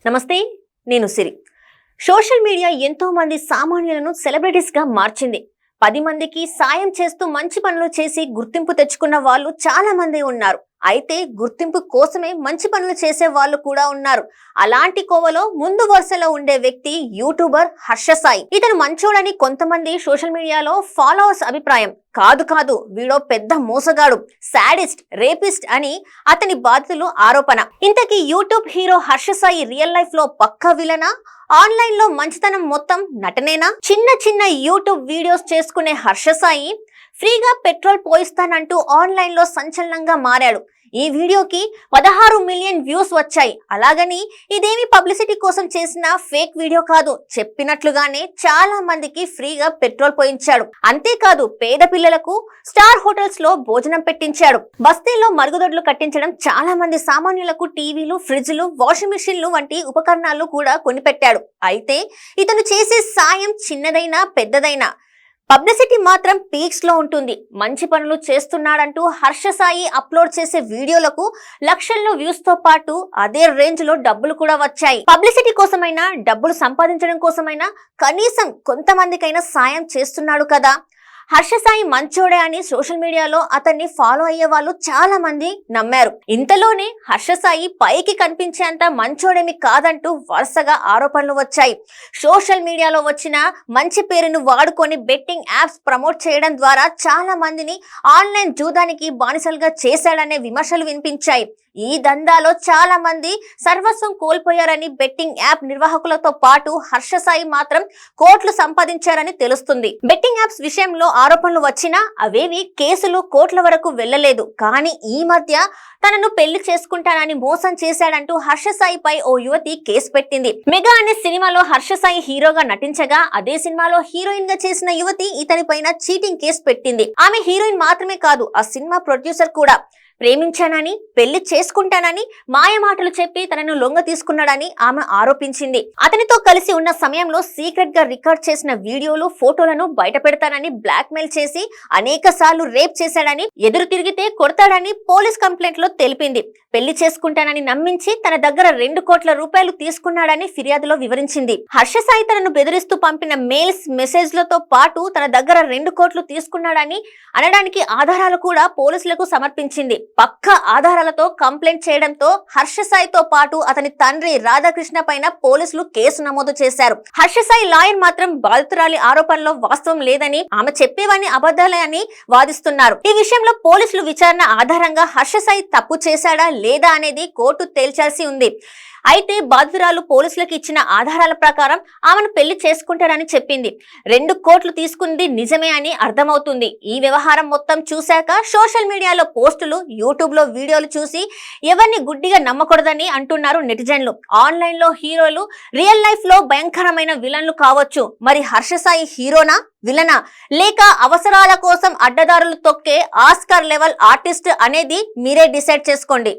నమస్తే, నేను సిరి. Social media ఎంతో మంది సామాన్యులను సెలబ్రిటీస్ గా మార్చింది. 10 మందికి సాయం చేస్తూ మంచి పనులు చేసి గుర్తింపు తెచ్చుకున్న వాళ్ళు చాలా మంది ఉన్నారు. అయితే గుర్తింపు కోసమే మంచి పనులు చేసే వాళ్ళు కూడా ఉన్నారు. అలాంటి కోవలో ముందు వరుసలో ఉండే వ్యక్తి యూట్యూబర్ హర్ష సాయి. ఇతను మంచోడని కొంతమంది సోషల్ మీడియాలో ఫాలోవర్స్ అభిప్రాయం. కాదు వీడో పెద్ద మోసగాడు, సాడిస్ట్, రేపిస్ట్ అని అతని బాధితులు ఆరోపణ. ఇంతకీ YouTube hero Harsha Sai real life లో పక్కా విలనా, ఆన్లైన్ లో మంచితనం మొత్తం నటనేనా? చిన్న యూట్యూబ్ వీడియోస్ చేసుకునే హర్ష సాయి ఫ్రీగా పెట్రోల్ పోయిస్తానంటూ ఆన్లైన్ లో సంచలనంగా మారాడు. ఈ వీడియోకి 16 మిలియన్ వ్యూస్ వచ్చాయి. అలాగని ఇదేమి పబ్లిసిటీ కోసం చేసిన ఫేక్ వీడియో కాదు. చెప్పినట్లుగానే చాలా మందికి ఫ్రీగా పెట్రోల్ పోయించాడు. అంతేకాదు పేద పిల్లలకు స్టార్ హోటల్స్ లో భోజనం పెట్టించాడు. బస్తీల్లో మరుగుదొడ్లు కట్టించడం, చాలా మంది సామాన్యులకు టీవీలు, ఫ్రిడ్జ్లు, వాషింగ్ మిషన్లు వంటి ఉపకరణాలు కూడా కొనిపెట్టాడు. అయితే ఇతను చేసే సాయం చిన్నదైనా పెద్దదైనా పబ్లిసిటీ మాత్రం పీక్స్ లో ఉంటుంది. మంచి పనులు చేస్తున్నాడంటూ హర్ష సాయి అప్లోడ్ చేసే వీడియోలకు లక్షల్లో వ్యూస్ తో పాటు అదే రేంజ్ లో డబ్బులు కూడా వచ్చాయి. పబ్లిసిటీ కోసమైనా, డబ్బులు సంపాదించడం కోసమైనా కనీసం కొంతమందికైనా సాయం చేస్తున్నాడు కదా. హర్ష సాయి మంచోడే అని సోషల్ మీడియాలో అతన్ని ఫాలో అయ్యే వాళ్ళు చాలా మంది నమ్మారు. ఇంతలోనే హర్ష సాయి పైకి కనిపించేంత మంచోడేమి కాదంటూ వరుసగా ఆరోపణలు వచ్చాయి. సోషల్ మీడియాలో వచ్చిన మంచి పేరును వాడుకొని బెట్టింగ్ యాప్స్ ప్రమోట్ చేయడం ద్వారా చాలా మందిని ఆన్లైన్ జూదానికి బానిసలుగా చేశాడనే విమర్శలు వినిపించాయి. ఈ దందాలో చాలా మంది సర్వస్వం కోల్పోయారని, బెట్టింగ్ యాప్ నిర్వాహకులతో పాటు హర్ష సాయి మాత్రం కోట్లు సంపాదించారని తెలుస్తుంది. బెట్టింగ్ యాప్స్ విషయంలో ఆరోపణలు వచ్చినా అవేవి కేసులు కోట్ల వరకు వెళ్లలేదు. కానీ ఈ మధ్య తనను పెళ్లి చేసుకుంటానని మోసం చేశాడంటూ హర్ష సాయిపై ఓ యువతి కేసు పెట్టింది. మెగా అనే సినిమాలో హర్ష సాయి హీరోగా నటించగా అదే సినిమాలో హీరోయిన్ గా చేసిన యువతి ఇతనిపైన చీటింగ్ కేసు పెట్టింది. ఆమె హీరోయిన్ మాత్రమే కాదు, ఆ సినిమా ప్రొడ్యూసర్ కూడా. ప్రేమించానని, పెళ్లి చేసుకుంటానని మాయమాటలు చెప్పి తనను లొంగ తీసుకున్నాడని ఆమె ఆరోపించింది. అతనితో కలిసి ఉన్న సమయంలో సీక్రెట్ గా రికార్డ్ చేసిన వీడియోలు, ఫోటోలను బయట పెడతానని బ్లాక్ మెయిల్ చేసి అనేక సార్లు రేప్ చేశాడని, ఎదురు తిరిగితే కొడతాడని పోలీస్ కంప్లైంట్ లో తెలిపింది. పెళ్లి చేసుకుంటానని నమ్మించి తన దగ్గర 2 కోట్ల రూపాయలు తీసుకున్నాడని ఫిర్యాదులో వివరించింది. హర్ష సాయి తనను బెదిరిస్తూ పంపిన మెయిల్స్, మెసేజ్లతో పాటు తన దగ్గర 2 కోట్లు తీసుకున్నాడని అనడానికి ఆధారాలు కూడా పోలీసులకు సమర్పించింది. పక్క ఆధారాలతో కంప్లైంట్ చేయడంతో హర్ష సాయితో పాటు అతని తండ్రి రాధాకృష్ణ పైన పోలీసులు కేసు నమోదు చేశారు. హర్ష సాయి లాయర్ మాత్రం బాధితురాలి ఆరోపణలో వాస్తవం లేదని, ఆమె చెప్పేవన్నీ అబద్ధాలే అని వాదిస్తున్నారు. ఈ విషయంలో పోలీసులు విచారణ ఆధారంగా హర్ష సాయి తప్పు చేశాడా లేదా అనేది కోర్టు తేల్చాల్సి ఉంది. అయితే బాధితురాలు పోలీసులకు ఇచ్చిన ఆధారాల ప్రకారం ఆమెను పెళ్లి చేసుకుంటారని చెప్పింది. 2 కోట్లు తీసుకుంది నిజమే అని అర్థమవుతుంది. ఈ వ్యవహారం మొత్తం చూశాక సోషల్ మీడియాలో పోస్టులు, యూట్యూబ్ లో వీడియోలు చూసి ఎవరిని గుడ్డిగా నమ్మకూడదని అంటున్నారు నెటిజన్లు. ఆన్లైన్ లో హీరోలు రియల్ లైఫ్ లో భయంకరమైన విలన్లు కావచ్చు. మరి హర్ష సాయి హీరోనా, విలనా, లేక అవసరాల కోసం అడ్డదారులు తొక్కే ఆస్కార్ లెవెల్ ఆర్టిస్ట్ అనేది మీరే డిసైడ్ చేసుకోండి.